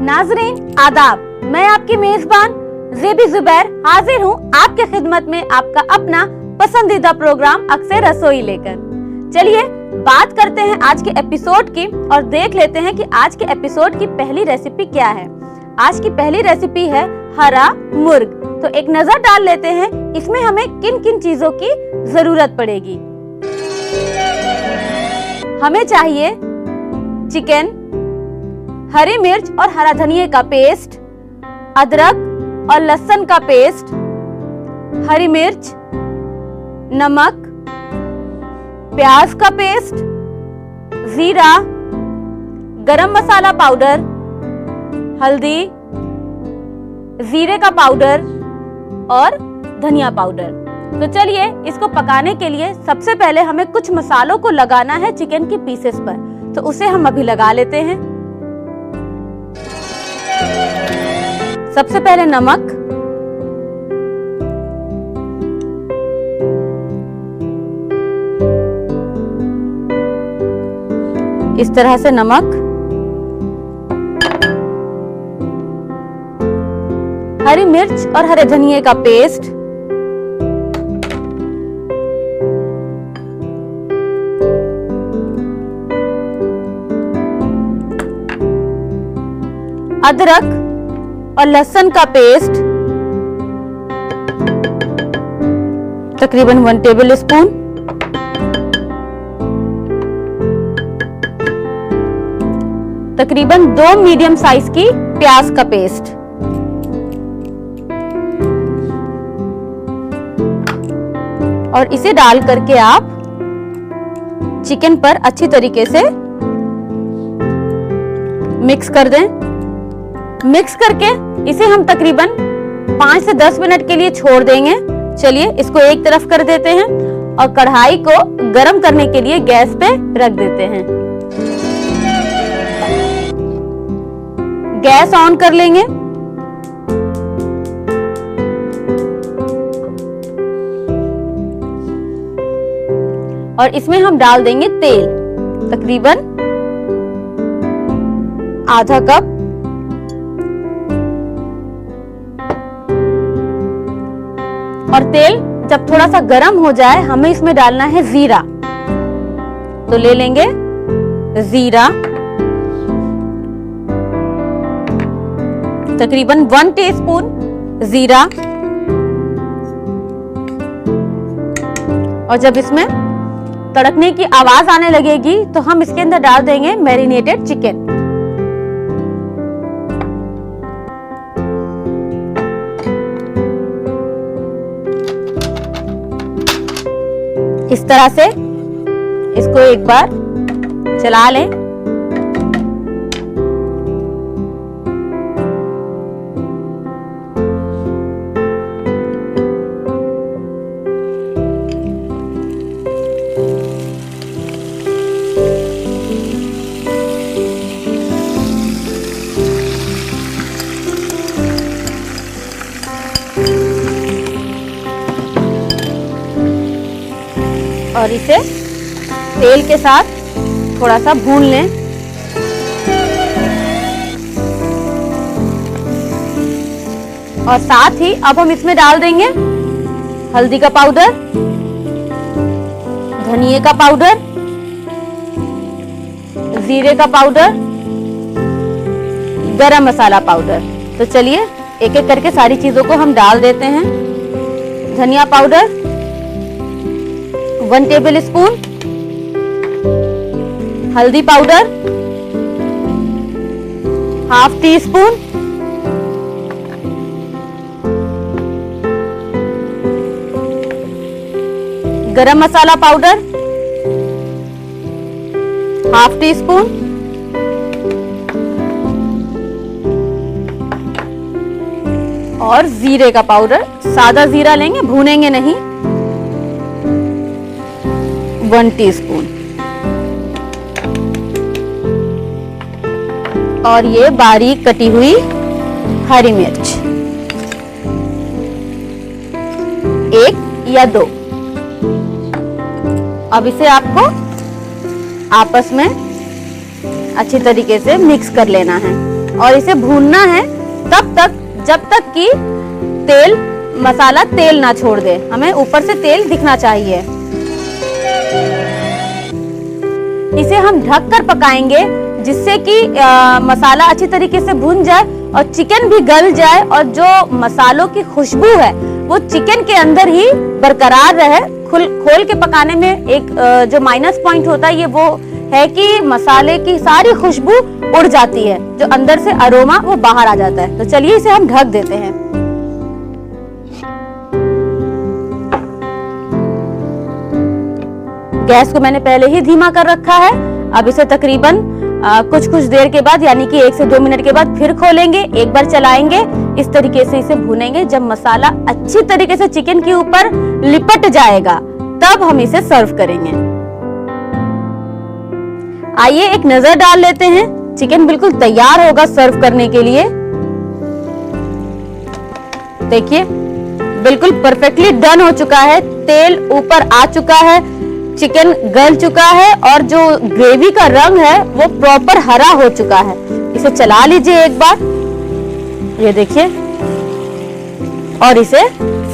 नाजरीन आदाब, मैं आपकी मेजबान ज़ेबी ज़ुबैर हाजिर हूँ आपके खिदमत में आपका अपना पसंदीदा प्रोग्राम अक्सर रसोई लेकर। चलिए बात करते हैं आज के एपिसोड की और देख लेते हैं कि आज के एपिसोड की पहली रेसिपी क्या है। आज की पहली रेसिपी है हरा मुर्ग। तो एक नजर डाल लेते हैं इसमें हमें किन किन चीजों की जरूरत पड़ेगी। हमें चाहिए चिकन, हरी मिर्च और हरा धनिया का पेस्ट, अदरक और लहसुन का पेस्ट, हरी मिर्च, नमक, प्याज का पेस्ट, जीरा, गरम मसाला पाउडर, हल्दी, जीरे का पाउडर और धनिया पाउडर। तो चलिए इसको पकाने के लिए सबसे पहले हमें कुछ मसालों को लगाना है चिकन की पीसेस पर, तो उसे हम अभी लगा लेते हैं। सबसे पहले नमक, इस तरह से नमक, हरी मिर्च और हरे धनिए का पेस्ट, अदरक और लहसुन का पेस्ट तकरीबन 1 टेबल स्पून, तकरीबन 2 मीडियम साइज की प्याज का पेस्ट, और इसे डाल करके आप चिकन पर अच्छी तरीके से मिक्स कर दें। मिक्स करके इसे हम तकरीबन 5 से 10 मिनट के लिए छोड़ देंगे। चलिए इसको एक तरफ कर देते हैं और कढ़ाई को गरम करने के लिए गैस पे रख देते हैं। गैस ऑन कर लेंगे। और इसमें हम डाल देंगे तेल, तकरीबन आधा कप। और तेल जब थोड़ा सा गर्म हो जाए हमें इसमें डालना है जीरा। तो ले लेंगे जीरा, तकरीबन 1 टीस्पून जीरा। और जब इसमें तड़कने की आवाज आने लगेगी तो हम इसके अंदर डाल देंगे मैरिनेटेड चिकन। इस तरह से इसको एक बार चला लें। और इसे तेल के साथ थोड़ा सा भून लें। और साथ ही अब हम इसमें डाल देंगे हल्दी का पाउडर, धनिए का पाउडर, जीरे का पाउडर, गरम मसाला पाउडर। तो चलिए एक एक करके सारी चीजों को हम डाल देते हैं। धनिया पाउडर 1 टेबल स्पून, हल्दी पाउडर ½ टीस्पून, गरम मसाला पाउडर ½ टीस्पून, और जीरे का पाउडर, सादा जीरा लेंगे, भूनेंगे नहीं, 1 टीस्पून। और ये बारीक कटी हुई हरी मिर्च 1 या 2। अब इसे आपको आपस में अच्छी तरीके से मिक्स कर लेना है। और इसे भूनना है तब तक जब तक कि मसाला तेल ना छोड़ दे। हमें ऊपर से तेल दिखना चाहिए। इसे हम ढक कर पकाएंगे जिससे कि मसाला अच्छी तरीके से भून जाए और चिकन भी गल जाए और जो मसालों की खुशबू है वो चिकन के अंदर ही बरकरार रहे। खोल के पकाने में एक जो माइनस पॉइंट होता है ये वो है कि मसाले की सारी खुशबू उड़ जाती है, जो अंदर से अरोमा वो बाहर आ जाता है। तो चलिए इसे हम ढक देते हैं। गैस को मैंने पहले ही धीमा कर रखा है। अब इसे तकरीबन कुछ देर के बाद यानी कि 1 से 2 मिनट के बाद फिर खोलेंगे, एक बार चलाएंगे, इस तरीके से इसे भूनेंगे। जब मसाला अच्छी तरीके से चिकन के ऊपर लिपट जाएगा तब हम इसे सर्व करेंगे। आइए एक नजर डाल लेते हैं। चिकन बिल्कुल तैयार होगा सर्व करने के लिए। देखिए बिल्कुल परफेक्टली डन हो चुका है, तेल ऊपर आ चुका है, चिकन गल चुका है और जो ग्रेवी का रंग है वो प्रॉपर हरा हो चुका है। इसे चला लीजिए एक बार, ये देखिए, और इसे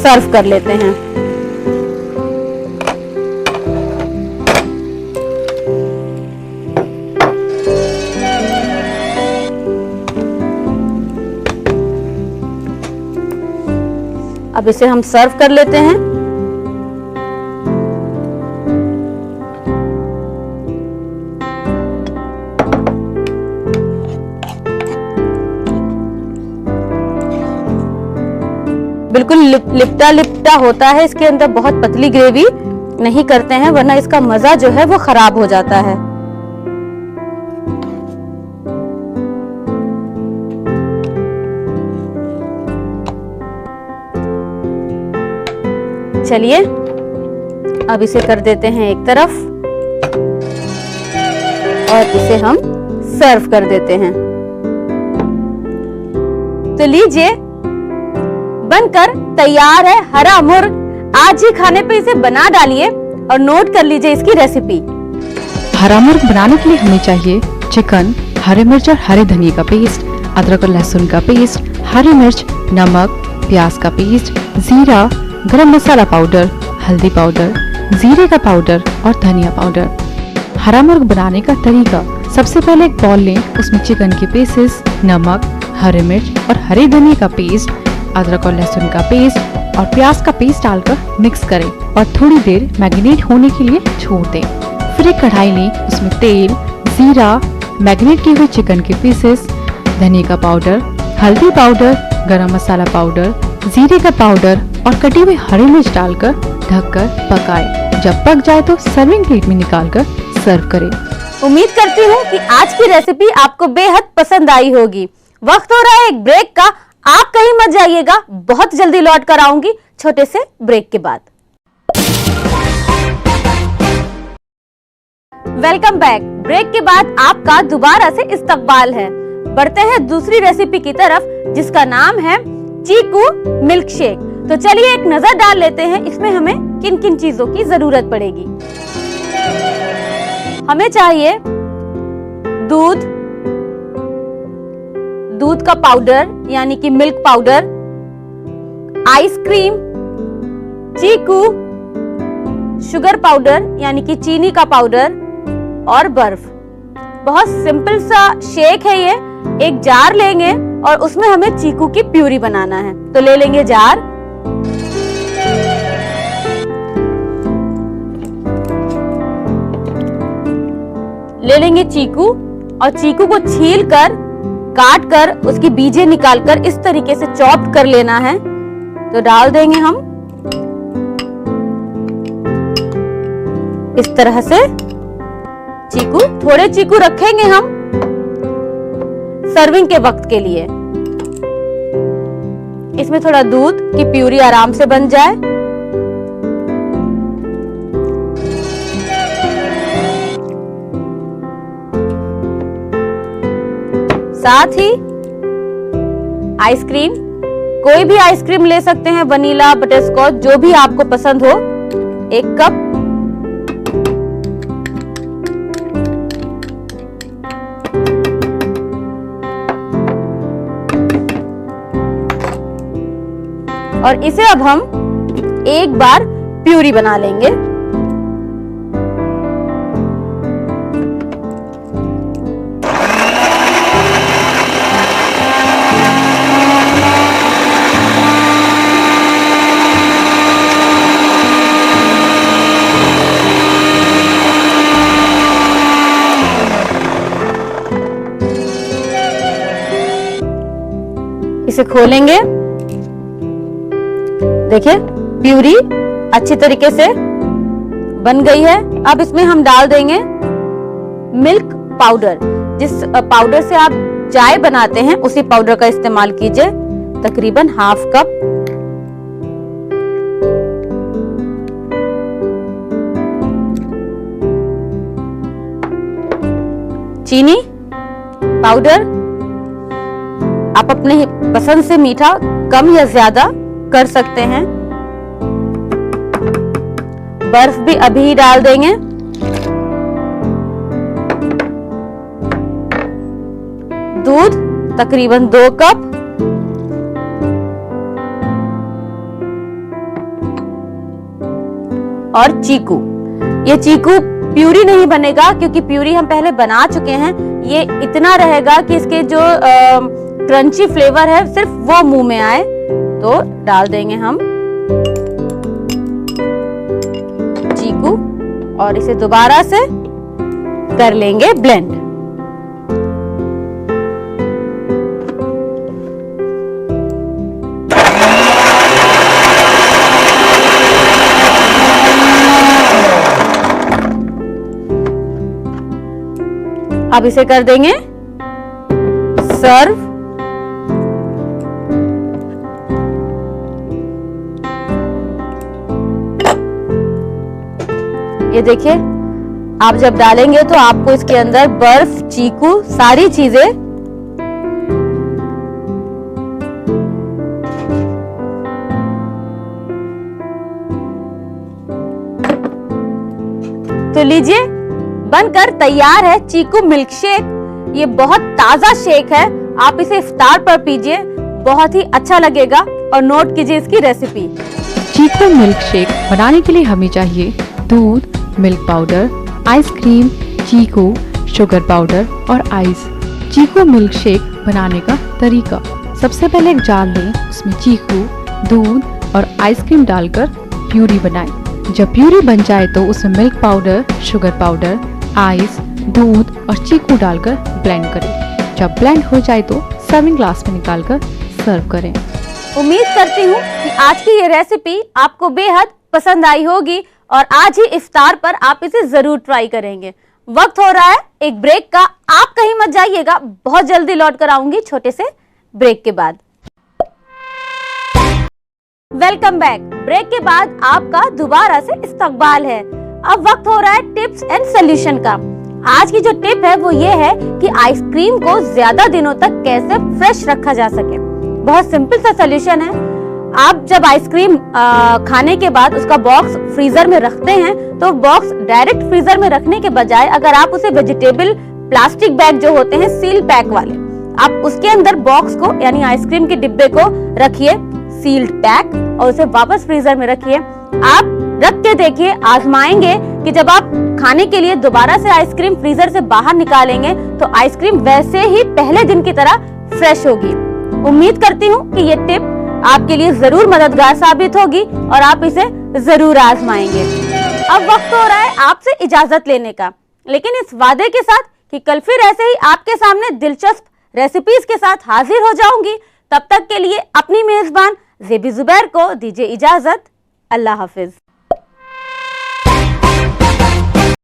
सर्व कर लेते हैं। अब इसे हम सर्व कर लेते हैं। बिल्कुल लिपटा लिपटा होता है, इसके अंदर बहुत पतली ग्रेवी नहीं करते हैं वरना इसका मजा जो है वो खराब हो जाता है। चलिए अब इसे कर देते हैं एक तरफ और इसे हम सर्व कर देते हैं। तो लीजिए बनकर तैयार है हरा मुर्ग। आज ही खाने पे इसे बना डालिए और नोट कर लीजिए इसकी रेसिपी। हरा मुर्ग बनाने के लिए हमें चाहिए चिकन, हरी मिर्च और हरे धनिया का पेस्ट, अदरक और लहसुन का पेस्ट, हरी मिर्च, नमक, प्याज का पेस्ट, जीरा, गरम मसाला पाउडर, हल्दी पाउडर, जीरे का पाउडर और धनिया पाउडर। हरा मुर्ग बनाने का तरीका, सबसे पहले एक बॉल लें, उसमें चिकन के पीसेस, नमक, हरी मिर्च और हरे धनिया का पेस्ट, अदरक और लहसुन का पेस्ट और प्याज का पेस्ट डालकर मिक्स करें और थोड़ी देर मैरिनेट होने के लिए छोड़ दें। फिर एक कढ़ाई लें, उसमें तेल, जीरा, मैरिनेट किए हुए चिकन के पीसेस, धनिया का पाउडर, हल्दी पाउडर, गरम मसाला पाउडर, जीरे का पाउडर और कटी हुई हरी मिर्च डालकर ढककर पकाएं। जब पक जाए तो सर्विंग प्लेट में निकालकर सर्व करें। उम्मीद करती हूँ कि आज की रेसिपी आपको बेहद पसंद आई होगी। वक्त हो रहा है एक ब्रेक का, आप कहीं मत जाइएगा, बहुत जल्दी लौट कर आऊंगी छोटे से ब्रेक के बाद। Welcome back. ब्रेक के बाद आपका दोबारा से इस्तकबाल है। बढ़ते हैं दूसरी रेसिपी की तरफ जिसका नाम है चीकू मिल्क शेक। तो चलिए एक नजर डाल लेते हैं इसमें हमें किन किन चीजों की जरूरत पड़ेगी। हमें चाहिए दूध का पाउडर यानी कि मिल्क पाउडर, आइसक्रीम, चीकू, शुगर पाउडर यानी कि चीनी का पाउडर और बर्फ। बहुत सिंपल सा शेक है ये। एक जार लेंगे और उसमें हमें चीकू की प्यूरी बनाना है। तो ले लेंगे जार, ले लेंगे चीकू और चीकू को छील कर, काट कर, उसकी बीजें निकालकर इस तरीके से चॉप कर लेना है। तो डाल देंगे हम इस तरह से चीकू। थोड़े चीकू रखेंगे हम सर्विंग के वक्त के लिए। इसमें थोड़ा दूध की प्यूरी आराम से बन जाए। साथ ही आइसक्रीम, कोई भी आइसक्रीम ले सकते हैं, वनीला, बटरस्कॉच, जो भी आपको पसंद हो। 1 कप। और इसे अब हम एक बार प्यूरी बना लेंगे। इसे खोलेंगे। देखिए प्यूरी अच्छी तरीके से बन गई है। अब इसमें हम डाल देंगे मिल्क पाउडर। जिस पाउडर से आप चाय बनाते हैं उसी पाउडर का इस्तेमाल कीजिए, तकरीबन हाफ कप। चीनी पाउडर आप अपने पसंद से मीठा कम या ज्यादा कर सकते हैं। बर्फ भी अभी ही डाल देंगे। दूध तकरीबन 2 कप। और चीकू। ये चीकू प्यूरी नहीं बनेगा क्योंकि प्यूरी हम पहले बना चुके हैं। ये इतना रहेगा कि इसके जो क्रंची फ्लेवर है सिर्फ वो मुंह में आए। तो डाल देंगे हम चीकू और इसे दोबारा से कर लेंगे ब्लेंड। अब इसे कर देंगे सर्व। ये देखिए, आप जब डालेंगे तो आपको इसके अंदर बर्फ, चीकू, सारी चीजें तो लीजिए बनकर तैयार है चीकू मिल्क शेक। ये बहुत ताजा शेक है। आप इसे इफ्तार पर पीजिए, बहुत ही अच्छा लगेगा। और नोट कीजिए इसकी रेसिपी। चीकू मिल्क शेक बनाने के लिए हमें चाहिए दूध, मिल्क पाउडर, आइसक्रीम, चीकू, शुगर पाउडर और आइस। चीकू मिल्क शेक बनाने का तरीका। सबसे पहले एक जार लें, उसमें चीकू, दूध और आइसक्रीम डालकर प्यूरी बनाएं। जब प्यूरी बन जाए तो उसमें milk powder, sugar powder, ice, दूध और चीकू डालकर ब्लेंड करें। जब ब्लेंड हो जाए तो सर्विंग ग्लास में निकालकर सर्व करें। उम्मीद करती हूँ कि आज की ये रेसिपी आपको बेहद पसंद आई होगी और आज ही इफ्तार पर आप इसे जरूर ट्राई करेंगे। वक्त हो रहा है एक ब्रेक का। आप कहीं मत जाइएगा, बहुत जल्दी लौट कर आऊंगी छोटे से ब्रेक के बाद। Welcome back. ब्रेक के बाद आपका दोबारा से इस्तकबाल है। अब वक्त हो रहा है टिप्स एंड सोल्यूशन का। आज की जो टिप है वो ये है कि आइसक्रीम को ज्यादा दिनों तक कैसे फ्रेश रखा जा सके। बहुत सिंपल सा सोल्यूशन है। आप जब आइसक्रीम खाने के बाद उसका बॉक्स फ्रीजर में रखते हैं तो बॉक्स डायरेक्ट फ्रीजर में रखने के बजाय अगर आप उसे वेजिटेबल प्लास्टिक बैग जो होते हैं सील पैक वाले, आप उसके अंदर बॉक्स को यानी आइसक्रीम के डिब्बे को रखिए सील्ड पैक और उसे वापस फ्रीजर में रखिए। आप रख के देखिए, आजमाएंगे कि जब आप खाने के लिए दोबारा से आइसक्रीम फ्रीजर से बाहर निकालेंगे तो आइसक्रीम वैसे ही पहले दिन की तरह फ्रेश होगी। उम्मीद करती हूँ कि ये टिप आपके लिए जरूर मददगार साबित होगी और आप इसे जरूर आजमाएंगे। अब वक्त हो रहा है आपसे इजाजत लेने का, लेकिन इस वादे के साथ कि कल फिर ऐसे ही आपके सामने दिलचस्प रेसिपीज के साथ हाजिर हो जाऊंगी। तब तक के लिए अपनी मेजबान ज़ेबी ज़ुबैर को दीजिए इजाजत। अल्लाह हाफिज।